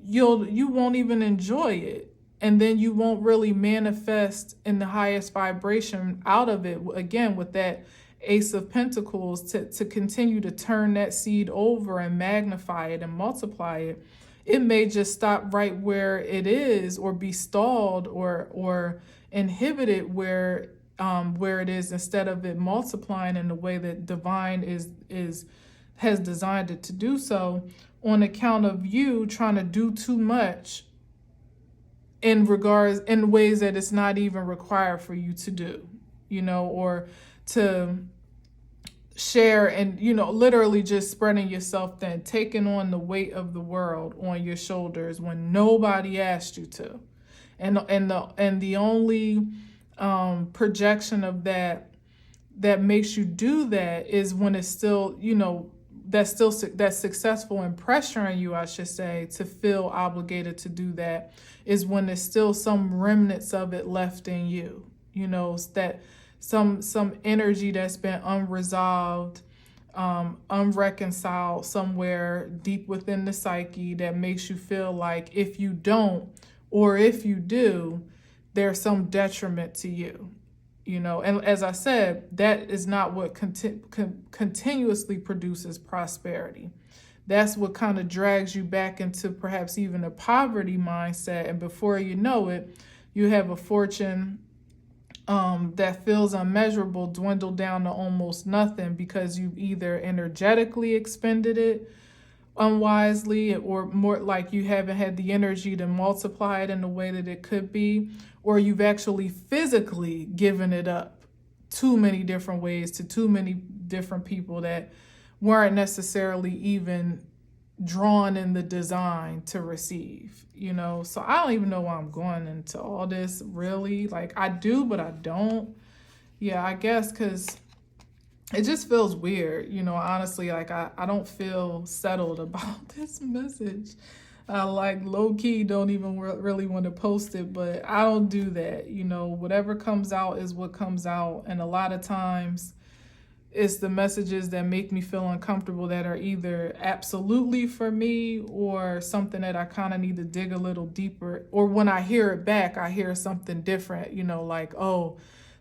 you won't even enjoy it, and then you won't really manifest in the highest vibration out of it, again with that Ace of Pentacles, to continue to turn that seed over and magnify it and multiply it. It may just stop right where it is, or be stalled or inhibited where it is, instead of it multiplying in the way that divine has designed it to do so, on account of you trying to do too much in ways that it's not even required for you to do, or to share, and literally just spreading yourself thin, taking on the weight of the world on your shoulders when nobody asked you to, and the only projection of that makes you do that is when it's still that's successful in pressuring you, I should say, to feel obligated to do that, is when there's still some remnants of it left in you, that some energy that's been unresolved, unreconciled somewhere deep within the psyche, that makes you feel like if you don't, or if you do, there's some detriment to you, and as I said, that is not what continuously produces prosperity. That's what kind of drags you back into perhaps even a poverty mindset, and before you know it, you have a fortune that feels unmeasurable dwindle down to almost nothing, because you've either energetically expended it unwisely, or more like you haven't had the energy to multiply it in the way that it could be, or you've actually physically given it up too many different ways to too many different people that weren't necessarily even drawn in the design to receive, So I don't even know why I'm going into all this, really. Like, I do, but I don't. Yeah, I guess because it just feels weird, honestly. Like, I don't feel settled about this message. I low-key don't even really want to post it, but I don't do that. Whatever comes out is what comes out. And a lot of times it's the messages that make me feel uncomfortable that are either absolutely for me, or something that I kind of need to dig a little deeper. Or when I hear it back, I hear something different, like, oh,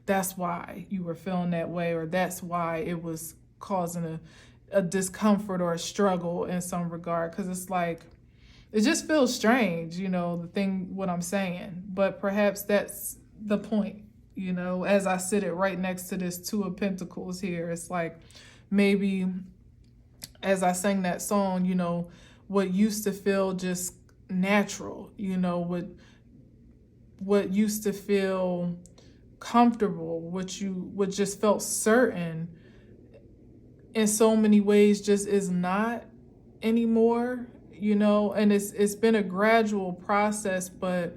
that's why you were feeling that way, or that's why it was causing a discomfort or a struggle in some regard. Because it's like, it just feels strange, what I'm saying. But perhaps that's the point, as I sit it right next to this Two of Pentacles here. It's like, maybe as I sang that song, what used to feel just natural, what used to feel comfortable, what just felt certain, in so many ways just is not anymore, and it's been a gradual process. But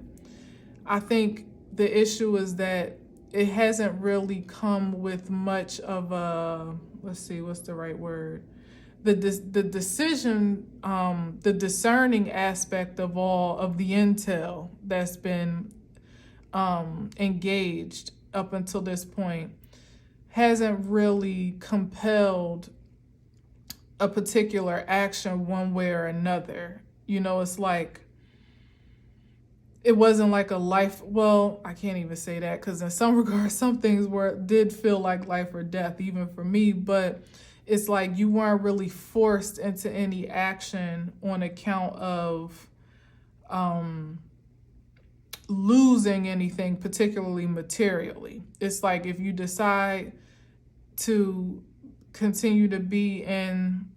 I think the issue is that it hasn't really come with much of a, let's see, what's the right word? The decision, the discerning aspect of all of the intel that's been engaged up until this point hasn't really compelled a particular action one way or another. It's like, it wasn't like a life, well, I can't even say that, because in some regards, some things did feel like life or death, even for me, but it's like you weren't really forced into any action on account of losing anything, particularly materially. It's like, if you decide to continue to be in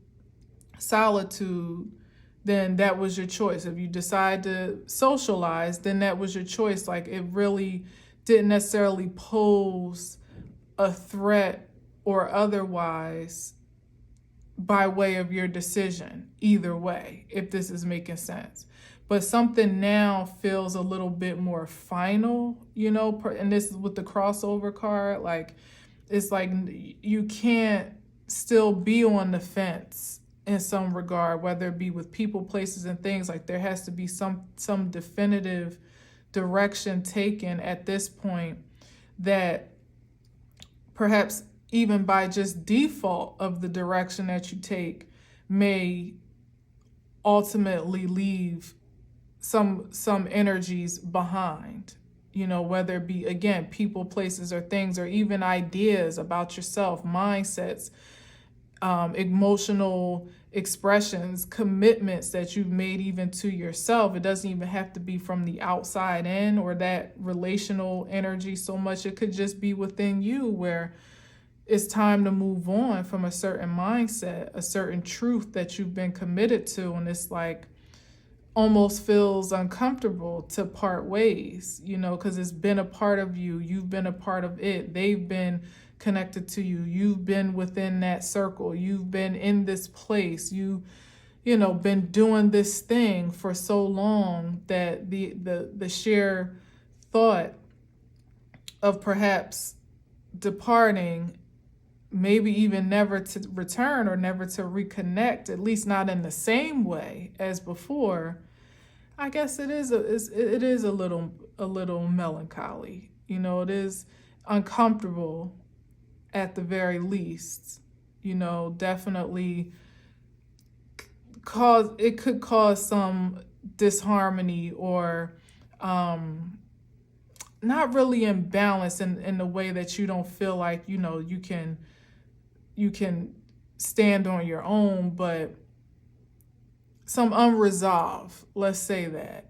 solitude, then that was your choice. If you decide to socialize, then that was your choice. Like, it really didn't necessarily pose a threat or otherwise by way of your decision, either way, if this is making sense. But something now feels a little bit more final, you know, and this is with the crossover card, like it's like you can't still be on the fence in some regard, whether it be with people, places, and things. Like there has to be some definitive direction taken at this point that perhaps even by just default of the direction that you take may ultimately leave some energies behind, you know, whether it be, again, people, places, or things, or even ideas about yourself, mindsets, emotional expressions, commitments that you've made even to yourself. It doesn't even have to be from the outside in or that relational energy so much. It could just be within you where it's time to move on from a certain mindset, a certain truth that you've been committed to. And it's like almost feels uncomfortable to part ways, you know, because it's been a part of you. You've been a part of it. They've been connected to you. You've been within that circle. You've been in this place. You know, been doing this thing for so long that the sheer thought of perhaps departing, maybe even never to return or never to reconnect, at least not in the same way as before, I guess it is a little melancholy. You know, it is uncomfortable at the very least. You know, definitely could cause some disharmony or not really imbalance in the way that you don't feel like, you know, you can stand on your own, but some unresolved, let's say that.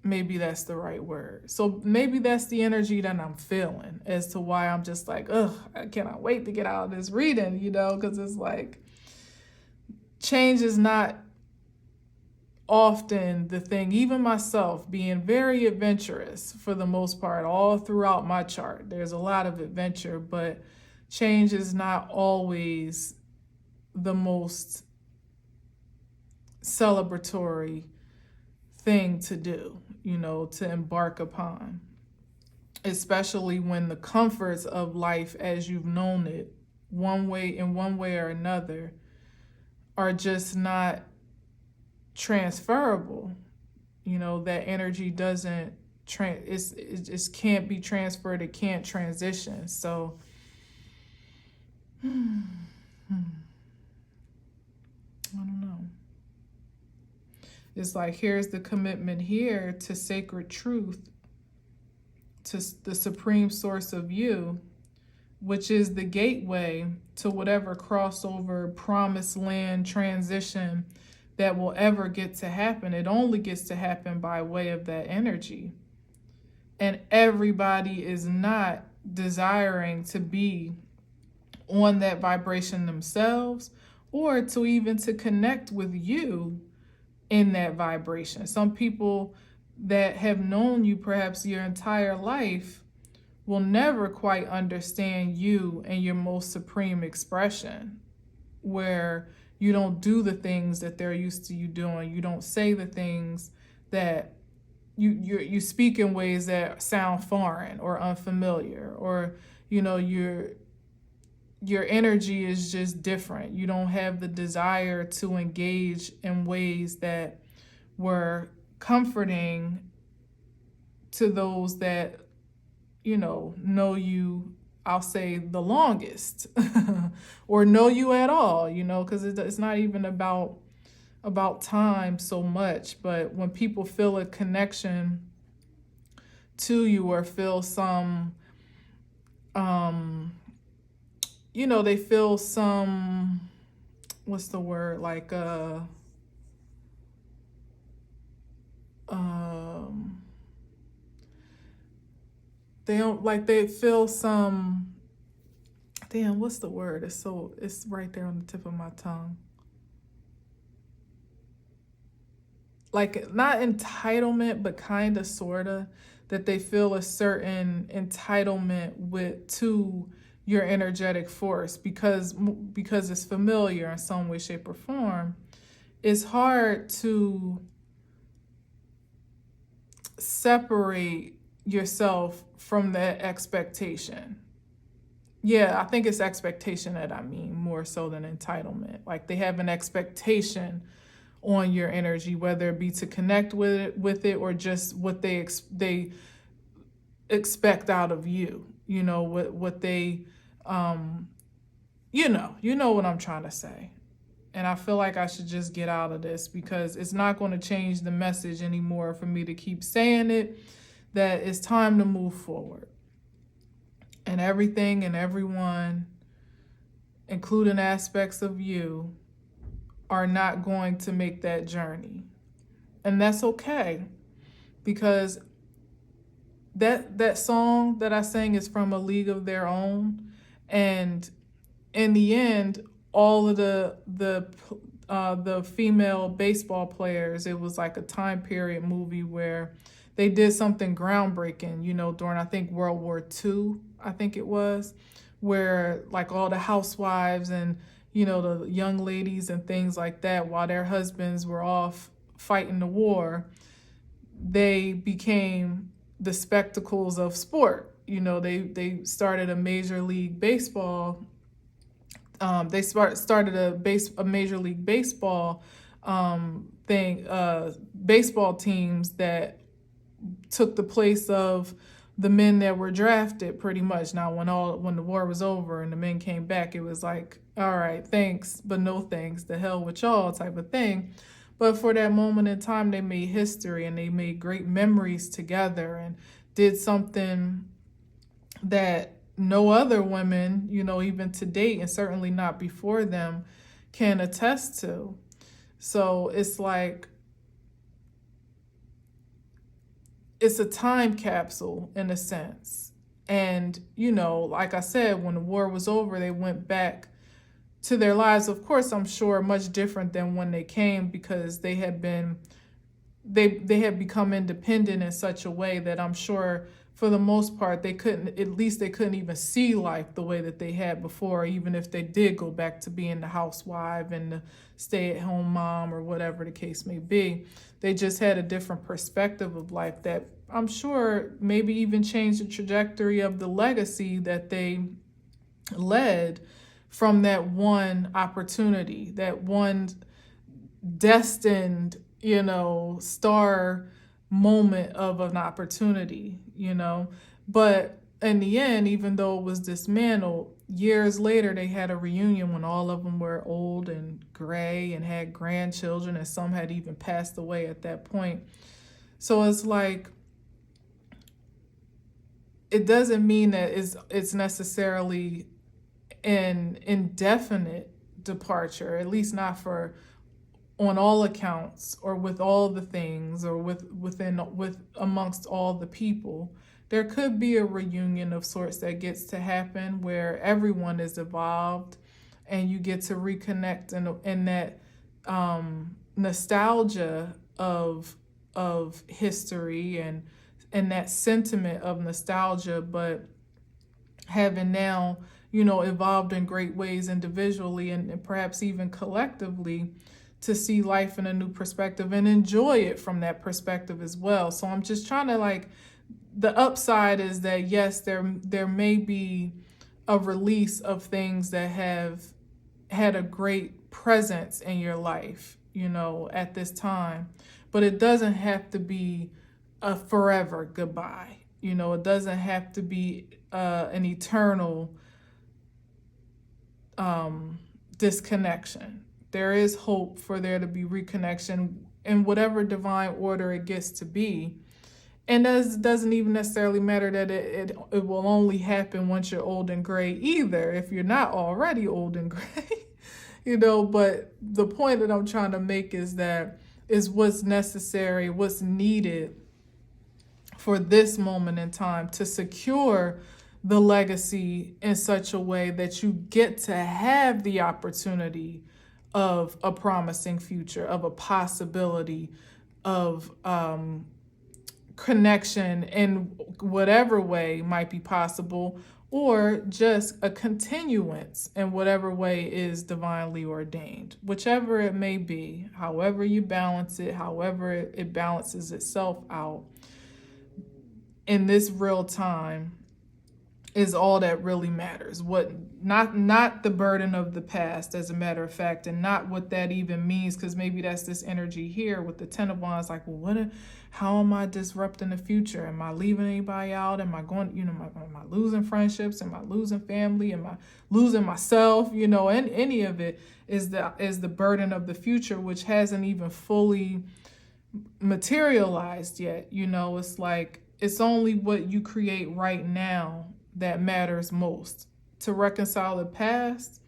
Maybe that's the right word. So maybe that's the energy that I'm feeling as to why I'm just like, ugh, I cannot wait to get out of this reading, you know, because it's like change is not often the thing. Even myself being very adventurous for the most part, all throughout my chart, there's a lot of adventure, but change is not always the most celebratory thing to do, you know, to embark upon, especially when the comforts of life as you've known it, one way or another, are just not transferable. You know, that energy doesn't it just can't be transferred. It can't transition. So I don't know. It's like, here's the commitment here to sacred truth, to the supreme source of you, which is the gateway to whatever crossover, promised land transition that will ever get to happen. It only gets to happen by way of that energy. And everybody is not desiring to be on that vibration themselves, or to even to connect with you in that vibration. Some people that have known you perhaps your entire life will never quite understand you and your most supreme expression, where you don't do the things that they're used to you doing. You don't say the things that you speak in ways that sound foreign or unfamiliar, or, you know, your energy is just different. You don't have the desire to engage in ways that were comforting to those that, you know you, I'll say, the longest or know you at all, you know, because it's not even about time so much, but when people feel a connection to you or feel some, you know, they feel some, what's the word, like, they don't, like, they feel some, damn, what's the word? It's right there on the tip of my tongue. Like, not entitlement, but kind of, sort of, that they feel a certain entitlement to your energetic force because it's familiar in some way, shape, or form. It's hard to separate yourself from that expectation. Yeah, I think it's expectation that I mean more so than entitlement. Like they have an expectation on your energy, whether it be to connect with it or just what they expect out of you. You know what they, you know what I'm trying to say. And I feel like I should just get out of this because it's not going to change the message anymore for me to keep saying it, that it's time to move forward. And everything and everyone, including aspects of you, are not going to make that journey. And that's okay, because that song that I sang is from A League of Their Own. And in the end, all of the female baseball players, it was like a time period movie where they did something groundbreaking, during, I think, World War II, I think it was, where like all the housewives and, the young ladies and things like that, while their husbands were off fighting the war, they became the spectacles of sport. They started a Major League Baseball. They started a Major League Baseball baseball teams that took the place of the men that were drafted, pretty much. Now, when the war was over and the men came back, it was like, all right, thanks, but no thanks, the hell with y'all type of thing. But for that moment in time, they made history and they made great memories together and did something that no other women, even to date, and certainly not before them, can attest to. So it's like, it's a time capsule in a sense. And, like I said, when the war was over, they went back to their lives. Of course, I'm sure much different than when they came, because they had become independent in such a way that I'm sure for the most part, they couldn't even see life the way that they had before, even if they did go back to being the housewife and the stay-at-home mom or whatever the case may be. They just had a different perspective of life that I'm sure maybe even changed the trajectory of the legacy that they led from that one opportunity, that one destined, star moment of an opportunity, But in the end, even though it was dismantled, years later they had a reunion when all of them were old and gray and had grandchildren, and some had even passed away at that point. So it's like, it doesn't mean that it's necessarily an indefinite departure, at least not for on all accounts, or with all the things, or with amongst all the people. There could be a reunion of sorts that gets to happen where everyone is evolved and you get to reconnect in that nostalgia of history and that sentiment of nostalgia, but having now, evolved in great ways individually and perhaps even collectively, to see life in a new perspective and enjoy it from that perspective as well. So I'm just trying to, the upside is that, yes, there may be a release of things that have had a great presence in your life, at this time, but it doesn't have to be a forever goodbye. It doesn't have to be an eternal disconnection. There is hope for there to be reconnection in whatever divine order it gets to be. And that doesn't even necessarily matter that it will only happen once you're old and gray either, if you're not already old and gray, But the point that I'm trying to make is what's necessary, what's needed for this moment in time to secure the legacy in such a way that you get to have the opportunity of a promising future, of a possibility of connection in whatever way might be possible, or just a continuance in whatever way is divinely ordained, whichever it may be, however you balance it, however it balances itself out in this real time is all that really matters. What not the burden of the past, as a matter of fact, and not what that even means, because maybe that's this energy here with the Ten of Wands. Like, well, how am I disrupting the future? Am I leaving anybody out? Am I going, am I losing friendships? Am I losing family? Am I losing myself? And any of it is the burden of the future, which hasn't even fully materialized yet. It's like, it's only what you create right now that matters most, to reconcile the past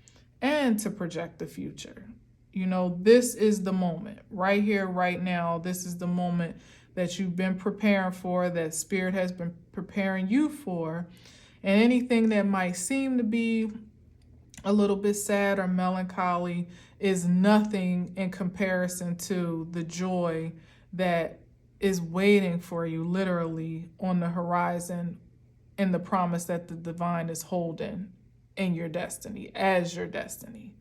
and to project the future. This is the moment right here, right now. This is the moment that you've been preparing for, that Spirit has been preparing you for. And anything that might seem to be a little bit sad or melancholy is nothing in comparison to the joy that is waiting for you literally on the horizon, in the promise that the divine is holding in your destiny, as your destiny.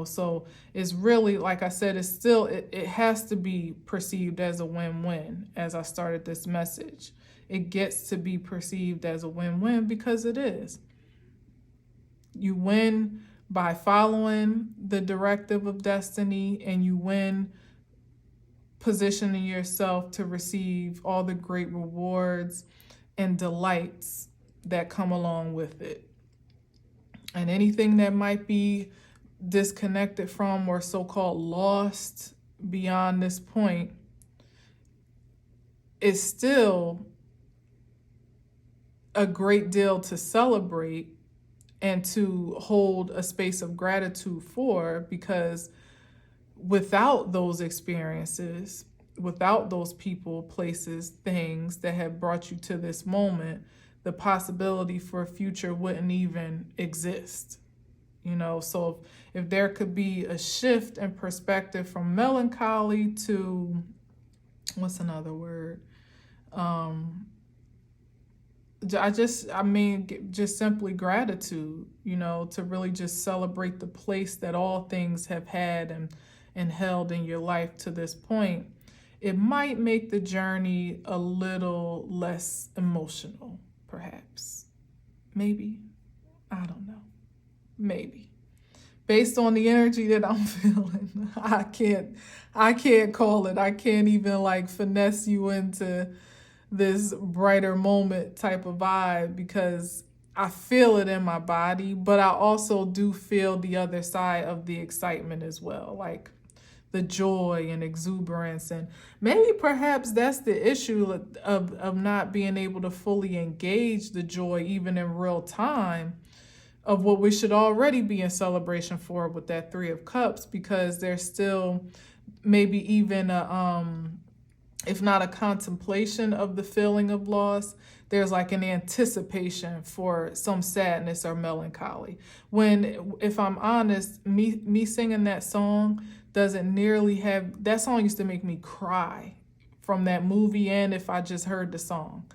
So it's really, like I said, it's still, it has to be perceived as a win-win. As I started this message, it gets to be perceived as a win-win, because it is. You win by following the directive of destiny, and you win positioning yourself to receive all the great rewards and delights that come along with it. And anything that might be disconnected from or so-called lost beyond this point is still a great deal to celebrate and to hold a space of gratitude for, because without those experiences, without those people, places, things that have brought you to this moment, the possibility for a future wouldn't even exist. So if there could be a shift in perspective from melancholy to, what's another word? Just simply gratitude, to really just celebrate the place that all things have had and held in your life to this point. It might make the journey a little less emotional, perhaps. Maybe. I don't know. Maybe. Based on the energy that I'm feeling, I can't call it. I can't even finesse you into this brighter moment type of vibe, because I feel it in my body, but I also do feel the other side of the excitement as well, like the joy and exuberance. And maybe perhaps that's the issue of not being able to fully engage the joy even in real time of what we should already be in celebration for with that Three of Cups, because there's still maybe even if not a contemplation of the feeling of loss, there's like an anticipation for some sadness or melancholy. When, if I'm honest, me singing that song doesn't nearly have, that song used to make me cry from that movie, and if I just heard the song.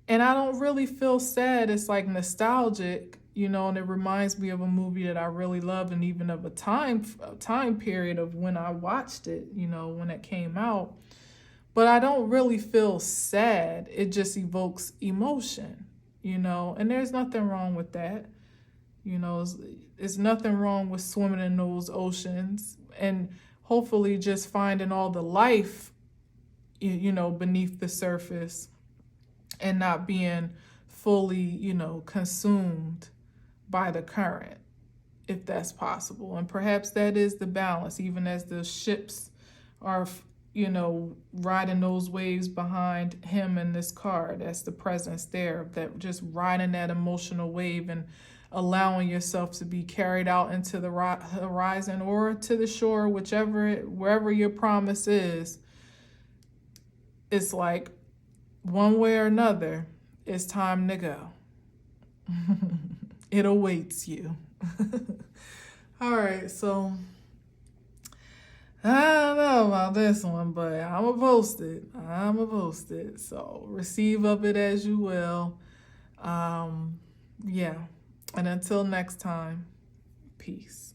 And I don't really feel sad. It's like nostalgic, and it reminds me of a movie that I really loved, and even of a time period of when I watched it, when it came out. But I don't really feel sad. It just evokes emotion, and there's nothing wrong with that. It's nothing wrong with swimming in those oceans and hopefully just finding all the life, beneath the surface, and not being fully, consumed by the current, if that's possible. And perhaps that is the balance, even as the ships are riding those waves behind him in this card. That's the presence there, that just riding that emotional wave and allowing yourself to be carried out into the horizon or to the shore, wherever your promise is. It's like, one way or another, it's time to go. It awaits you. All right, so I don't know about this one, but I'm going to post it. So receive of it as you will. Yeah. And until next time, peace.